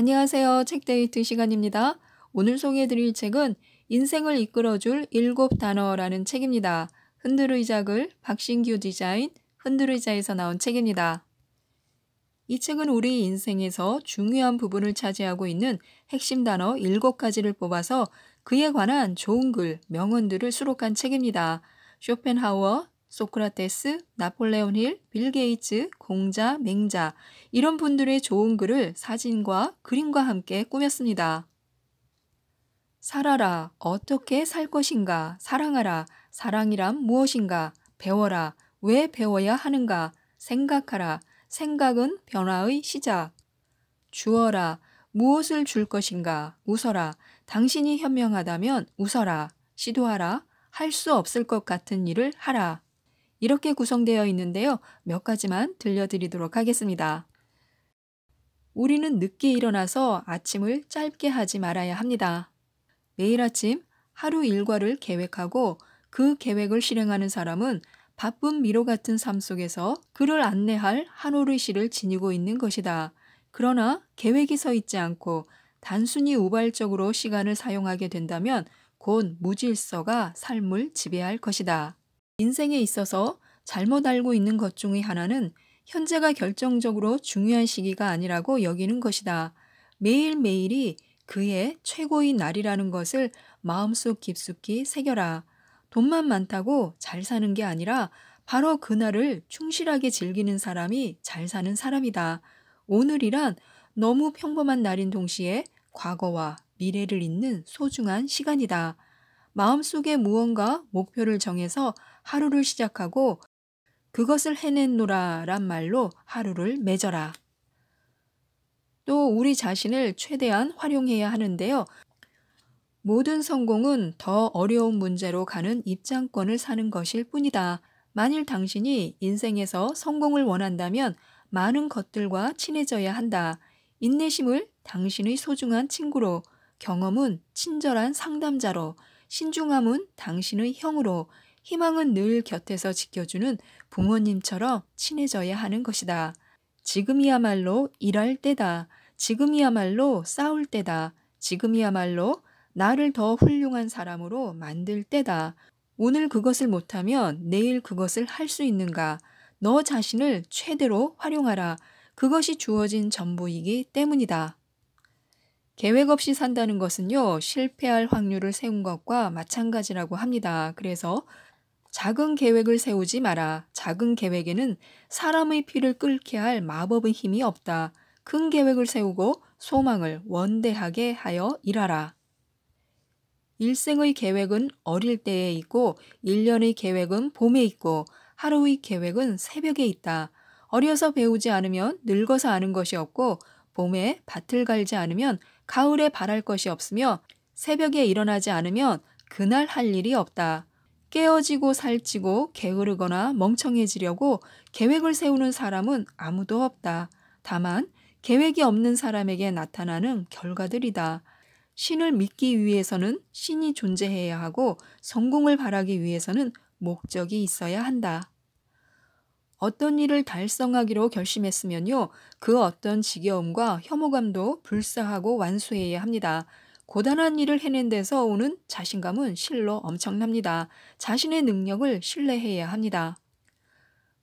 안녕하세요. 책데이트 시간입니다. 오늘 소개해드릴 책은 인생을 이끌어줄 7단어라는 책입니다. 흔들의작을 박신규 디자인 흔들의자에서 나온 책입니다. 이 책은 우리 인생에서 중요한 부분을 차지하고 있는 핵심 단어 7가지를 뽑아서 그에 관한 좋은 글, 명언들을 수록한 책입니다. 쇼펜하우어, 소크라테스, 나폴레온 힐, 빌 게이츠, 공자, 맹자 이런 분들의 좋은 글을 사진과 그림과 함께 꾸몄습니다. 살아라, 어떻게 살 것인가, 사랑하라, 사랑이란 무엇인가, 배워라, 왜 배워야 하는가, 생각하라, 생각은 변화의 시작, 주어라, 무엇을 줄 것인가, 웃어라, 당신이 현명하다면 웃어라, 시도하라, 할 수 없을 것 같은 일을 하라. 이렇게 구성되어 있는데요. 몇 가지만 들려드리도록 하겠습니다. 우리는 늦게 일어나서 아침을 짧게 하지 말아야 합니다. 매일 아침 하루 일과를 계획하고 그 계획을 실행하는 사람은 바쁜 미로 같은 삶 속에서 그를 안내할 한 오르시를 지니고 있는 것이다. 그러나 계획이 서 있지 않고 단순히 우발적으로 시간을 사용하게 된다면 곧 무질서가 삶을 지배할 것이다. 인생에 있어서 잘못 알고 있는 것 중의 하나는 현재가 결정적으로 중요한 시기가 아니라고 여기는 것이다. 매일매일이 그의 최고의 날이라는 것을 마음속 깊숙이 새겨라. 돈만 많다고 잘 사는 게 아니라 바로 그날을 충실하게 즐기는 사람이 잘 사는 사람이다. 오늘이란 너무 평범한 날인 동시에 과거와 미래를 잇는 소중한 시간이다. 마음속에 무언가 목표를 정해서 하루를 시작하고 그것을 해냈노라 란 말로 하루를 맺어라. 또 우리 자신을 최대한 활용해야 하는데요. 모든 성공은 더 어려운 문제로 가는 입장권을 사는 것일 뿐이다. 만일 당신이 인생에서 성공을 원한다면 많은 것들과 친해져야 한다. 인내심을 당신의 소중한 친구로, 경험은 친절한 상담자로, 신중함은 당신의 형으로, 희망은 늘 곁에서 지켜주는 부모님처럼 친해져야 하는 것이다. 지금이야말로 일할 때다. 지금이야말로 싸울 때다. 지금이야말로 나를 더 훌륭한 사람으로 만들 때다. 오늘 그것을 못하면 내일 그것을 할 수 있는가? 너 자신을 최대로 활용하라. 그것이 주어진 전부이기 때문이다. 계획 없이 산다는 것은요, 실패할 확률을 세운 것과 마찬가지라고 합니다. 그래서 작은 계획을 세우지 마라. 작은 계획에는 사람의 피를 끓게 할 마법의 힘이 없다. 큰 계획을 세우고 소망을 원대하게 하여 일하라. 일생의 계획은 어릴 때에 있고 1년의 계획은 봄에 있고 하루의 계획은 새벽에 있다. 어려서 배우지 않으면 늙어서 아는 것이 없고 봄에 밭을 갈지 않으면 가을에 바랄 것이 없으며 새벽에 일어나지 않으면 그날 할 일이 없다. 깨어지고 살찌고 게으르거나 멍청해지려고 계획을 세우는 사람은 아무도 없다. 다만 계획이 없는 사람에게 나타나는 결과들이다. 신을 믿기 위해서는 신이 존재해야 하고 성공을 바라기 위해서는 목적이 있어야 한다. 어떤 일을 달성하기로 결심했으면요, 그 어떤 지겨움과 혐오감도 불사하고 완수해야 합니다. 고단한 일을 해낸 데서 오는 자신감은 실로 엄청납니다. 자신의 능력을 신뢰해야 합니다.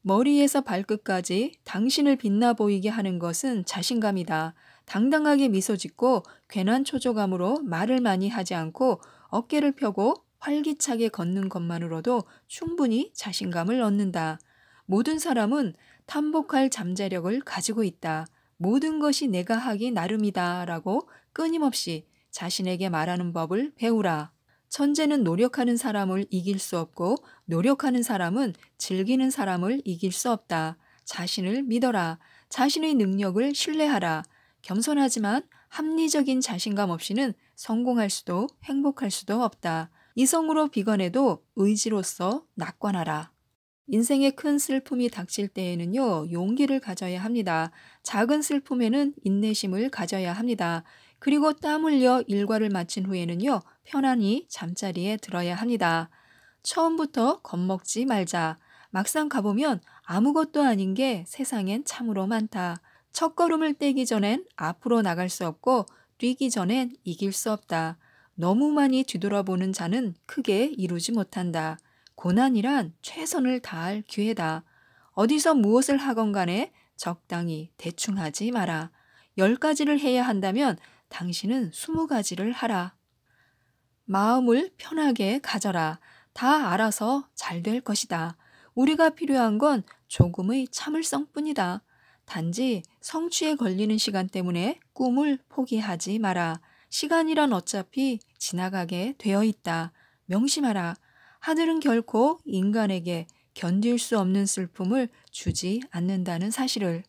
머리에서 발끝까지 당신을 빛나 보이게 하는 것은 자신감이다. 당당하게 미소 짓고 괜한 초조감으로 말을 많이 하지 않고 어깨를 펴고 활기차게 걷는 것만으로도 충분히 자신감을 얻는다. 모든 사람은 탐복할 잠재력을 가지고 있다. 모든 것이 내가 하기 나름이다 라고 끊임없이 자신에게 말하는 법을 배우라. 천재는 노력하는 사람을 이길 수 없고 노력하는 사람은 즐기는 사람을 이길 수 없다. 자신을 믿어라. 자신의 능력을 신뢰하라. 겸손하지만 합리적인 자신감 없이는 성공할 수도 행복할 수도 없다. 이성으로 비관해도 의지로서 낙관하라. 인생에 큰 슬픔이 닥칠 때에는요, 용기를 가져야 합니다. 작은 슬픔에는 인내심을 가져야 합니다. 그리고 땀 흘려 일과를 마친 후에는요, 편안히 잠자리에 들어야 합니다. 처음부터 겁먹지 말자. 막상 가보면 아무것도 아닌 게 세상엔 참으로 많다. 첫걸음을 떼기 전엔 앞으로 나갈 수 없고 뛰기 전엔 이길 수 없다. 너무 많이 뒤돌아보는 자는 크게 이루지 못한다. 고난이란 최선을 다할 기회다. 어디서 무엇을 하건 간에 적당히 대충 하지 마라. 10가지를 해야 한다면 당신은 20가지를 하라. 마음을 편하게 가져라. 다 알아서 잘 될 것이다. 우리가 필요한 건 조금의 참을성뿐이다. 단지 성취에 걸리는 시간 때문에 꿈을 포기하지 마라. 시간이란 어차피 지나가게 되어 있다. 명심하라. 하늘은 결코 인간에게 견딜 수 없는 슬픔을 주지 않는다는 사실을.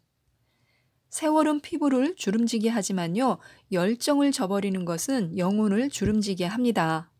세월은 피부를 주름지게 하지만요, 열정을 저버리는 것은 영혼을 주름지게 합니다.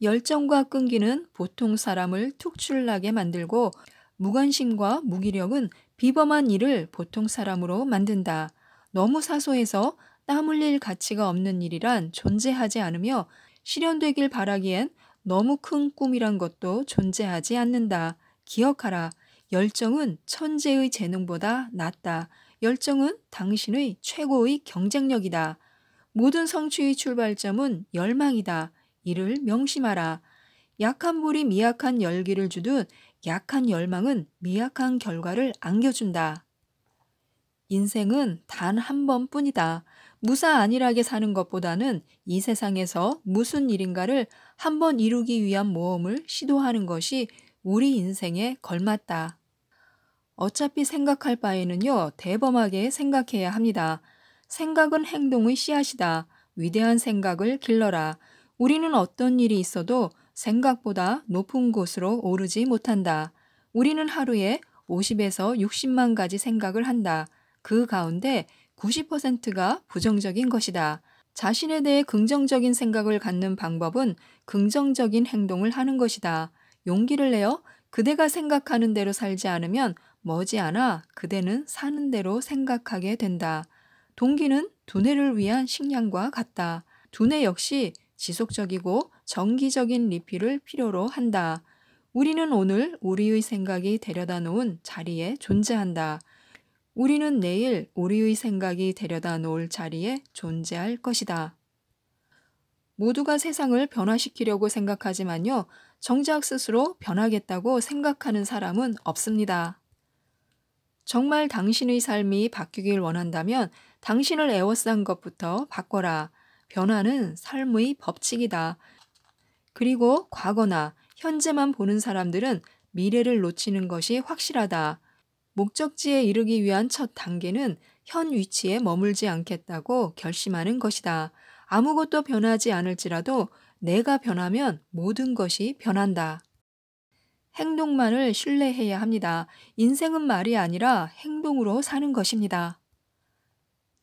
열정과 끈기는 보통 사람을 특출나게 만들고 무관심과 무기력은 비범한 일을 보통 사람으로 만든다. 너무 사소해서 땀 흘릴 가치가 없는 일이란 존재하지 않으며 실현되길 바라기엔 너무 큰 꿈이란 것도 존재하지 않는다. 기억하라. 열정은 천재의 재능보다 낫다. 열정은 당신의 최고의 경쟁력이다. 모든 성취의 출발점은 열망이다. 이를 명심하라. 약한 불이 미약한 열기를 주듯 약한 열망은 미약한 결과를 안겨준다. 인생은 단 한 번뿐이다. 무사 안일하게 사는 것보다는 이 세상에서 무슨 일인가를 한번 이루기 위한 모험을 시도하는 것이 우리 인생에 걸맞다. 어차피 생각할 바에는요, 대범하게 생각해야 합니다. 생각은 행동의 씨앗이다. 위대한 생각을 길러라. 우리는 어떤 일이 있어도 생각보다 높은 곳으로 오르지 못한다. 우리는 하루에 50에서 60만 가지 생각을 한다. 그 가운데 90%가 부정적인 것이다. 자신에 대해 긍정적인 생각을 갖는 방법은 긍정적인 행동을 하는 것이다. 용기를 내어 그대가 생각하는 대로 살지 않으면 머지않아 그대는 사는 대로 생각하게 된다. 동기는 두뇌를 위한 식량과 같다. 두뇌 역시 지속적이고 정기적인 리필을 필요로 한다. 우리는 오늘 우리의 생각이 데려다 놓은 자리에 존재한다. 우리는 내일 우리의 생각이 데려다 놓을 자리에 존재할 것이다. 모두가 세상을 변화시키려고 생각하지만요, 정작 스스로 변하겠다고 생각하는 사람은 없습니다. 정말 당신의 삶이 바뀌길 원한다면 당신을 애워싼 것부터 바꿔라. 변화는 삶의 법칙이다. 그리고 과거나 현재만 보는 사람들은 미래를 놓치는 것이 확실하다. 목적지에 이르기 위한 첫 단계는 현 위치에 머물지 않겠다고 결심하는 것이다. 아무것도 변하지 않을지라도 내가 변하면 모든 것이 변한다. 행동만을 신뢰해야 합니다. 인생은 말이 아니라 행동으로 사는 것입니다.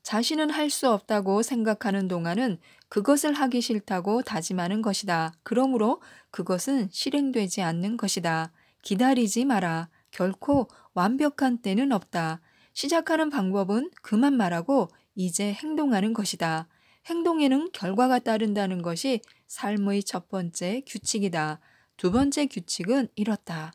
자신은 할 수 없다고 생각하는 동안은 그것을 하기 싫다고 다짐하는 것이다. 그러므로 그것은 실행되지 않는 것이다. 기다리지 마라. 결코 완벽한 때는 없다. 시작하는 방법은 그만 말하고 이제 행동하는 것이다. 행동에는 결과가 따른다는 것이 삶의 첫 번째 규칙이다. 두 번째 규칙은 이렇다.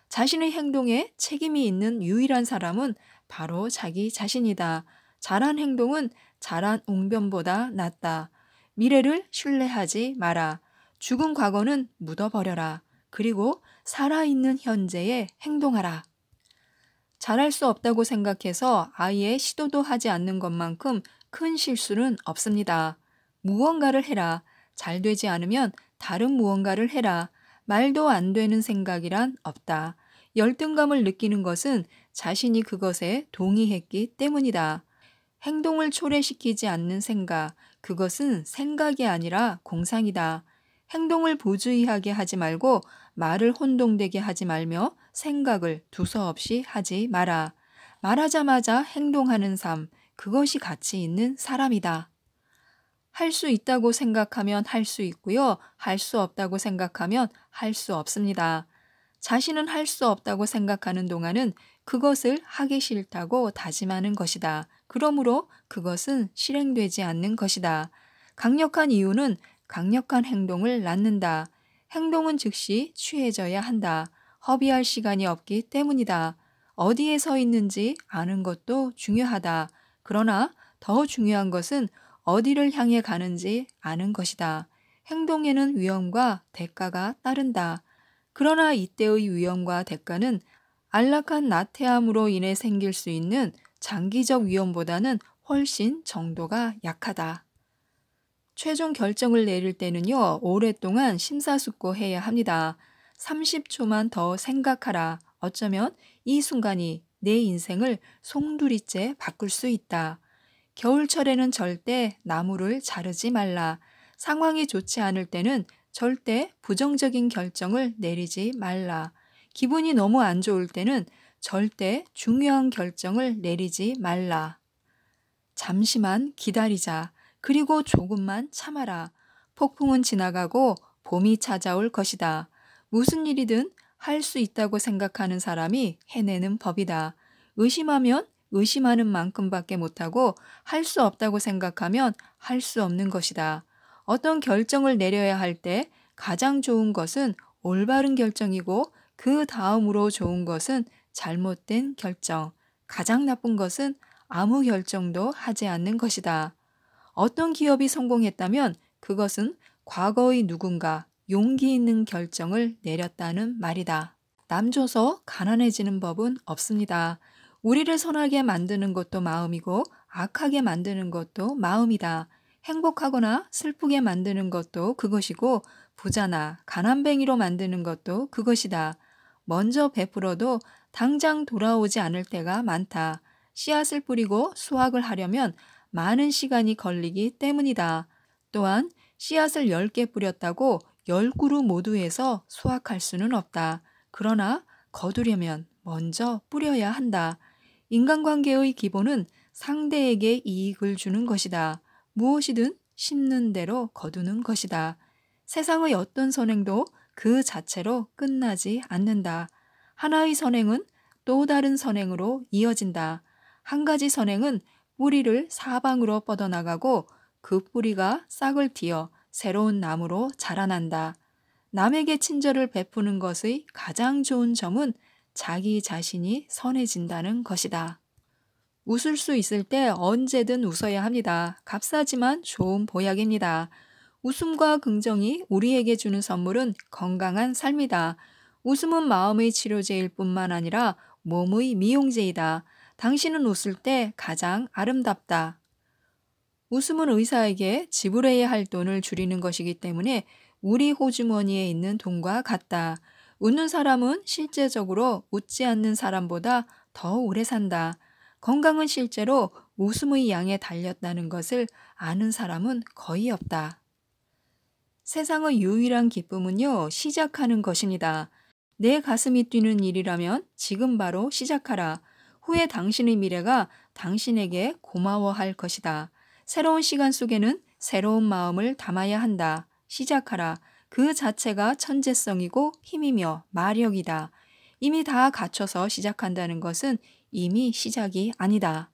자신의 행동에 책임이 있는 유일한 사람은 바로 자기 자신이다. 잘한 행동은 잘한 웅변보다 낫다. 미래를 신뢰하지 마라. 죽은 과거는 묻어버려라. 그리고 살아있는 현재에 행동하라. 잘할 수 없다고 생각해서 아예 시도도 하지 않는 것만큼 큰 실수는 없습니다. 무언가를 해라. 잘 되지 않으면 다른 무언가를 해라. 말도 안 되는 생각이란 없다. 열등감을 느끼는 것은 자신이 그것에 동의했기 때문이다. 행동을 초래시키지 않는 생각, 그것은 생각이 아니라 공상이다. 행동을 부주의하게 하지 말고 말을 혼동되게 하지 말며 생각을 두서없이 하지 마라. 말하자마자 행동하는 삶, 그것이 가치 있는 사람이다. 할 수 있다고 생각하면 할 수 있고요. 할 수 없다고 생각하면 할 수 없습니다. 자신은 할 수 없다고 생각하는 동안은 그것을 하기 싫다고 다짐하는 것이다. 그러므로 그것은 실행되지 않는 것이다. 강력한 이유는 강력한 행동을 낳는다. 행동은 즉시 취해져야 한다. 허비할 시간이 없기 때문이다. 어디에 서 있는지 아는 것도 중요하다. 그러나 더 중요한 것은 어디를 향해 가는지 아는 것이다. 행동에는 위험과 대가가 따른다. 그러나 이때의 위험과 대가는 안락한 나태함으로 인해 생길 수 있는 장기적 위험보다는 훨씬 정도가 약하다. 최종 결정을 내릴 때는요, 오랫동안 심사숙고해야 합니다. 30초만 더 생각하라. 어쩌면 이 순간이 내 인생을 송두리째 바꿀 수 있다. 겨울철에는 절대 나무를 자르지 말라. 상황이 좋지 않을 때는 절대 부정적인 결정을 내리지 말라. 기분이 너무 안 좋을 때는 절대 중요한 결정을 내리지 말라. 잠시만 기다리자. 그리고 조금만 참아라. 폭풍은 지나가고 봄이 찾아올 것이다. 무슨 일이든 할 수 있다고 생각하는 사람이 해내는 법이다. 의심하면 의심하는 만큼밖에 못하고 할 수 없다고 생각하면 할 수 없는 것이다. 어떤 결정을 내려야 할 때 가장 좋은 것은 올바른 결정이고 그 다음으로 좋은 것은 잘못된 결정, 가장 나쁜 것은 아무 결정도 하지 않는 것이다. 어떤 기업이 성공했다면 그것은 과거의 누군가 용기 있는 결정을 내렸다는 말이다. 남 줘서 가난해지는 법은 없습니다. 우리를 선하게 만드는 것도 마음이고 악하게 만드는 것도 마음이다. 행복하거나 슬프게 만드는 것도 그것이고 부자나 가난뱅이로 만드는 것도 그것이다. 먼저 베풀어도 당장 돌아오지 않을 때가 많다. 씨앗을 뿌리고 수확을 하려면 많은 시간이 걸리기 때문이다. 또한 씨앗을 10개 뿌렸다고 10그루 모두에서 수확할 수는 없다. 그러나 거두려면 먼저 뿌려야 한다. 인간관계의 기본은 상대에게 이익을 주는 것이다. 무엇이든 심는 대로 거두는 것이다. 세상의 어떤 선행도 그 자체로 끝나지 않는다. 하나의 선행은 또 다른 선행으로 이어진다. 한 가지 선행은 뿌리를 사방으로 뻗어나가고 그 뿌리가 싹을 틔어 새로운 나무로 자라난다. 남에게 친절을 베푸는 것의 가장 좋은 점은 자기 자신이 선해진다는 것이다. 웃을 수 있을 때 언제든 웃어야 합니다. 값싸지만 좋은 보약입니다. 웃음과 긍정이 우리에게 주는 선물은 건강한 삶이다. 웃음은 마음의 치료제일 뿐만 아니라 몸의 미용제이다. 당신은 웃을 때 가장 아름답다. 웃음은 의사에게 지불해야 할 돈을 줄이는 것이기 때문에 우리 호주머니에 있는 돈과 같다. 웃는 사람은 실제적으로 웃지 않는 사람보다 더 오래 산다. 건강은 실제로 웃음의 양에 달렸다는 것을 아는 사람은 거의 없다. 세상의 유일한 기쁨은요, 시작하는 것입니다. 내 가슴이 뛰는 일이라면 지금 바로 시작하라. 후에 당신의 미래가 당신에게 고마워할 것이다. 새로운 시간 속에는 새로운 마음을 담아야 한다. 시작하라. 그 자체가 천재성이고 힘이며 마력이다. 이미 다 갖춰서 시작한다는 것은 이미 시작이 아니다.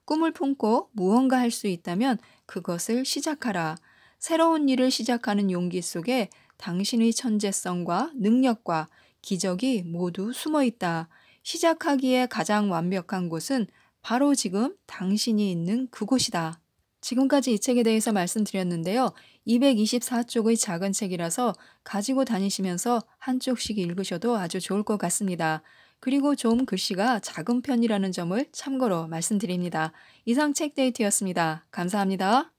꿈을 품고 무언가 할 수 있다면 그것을 시작하라. 새로운 일을 시작하는 용기 속에 당신의 천재성과 능력과 기적이 모두 숨어 있다. 시작하기에 가장 완벽한 곳은 바로 지금 당신이 있는 그곳이다. 지금까지 이 책에 대해서 말씀드렸는데요. 224쪽의 작은 책이라서 가지고 다니시면서 한쪽씩 읽으셔도 아주 좋을 것 같습니다. 그리고 좀 글씨가 작은 편이라는 점을 참고로 말씀드립니다. 이상 책데이트였습니다. 감사합니다.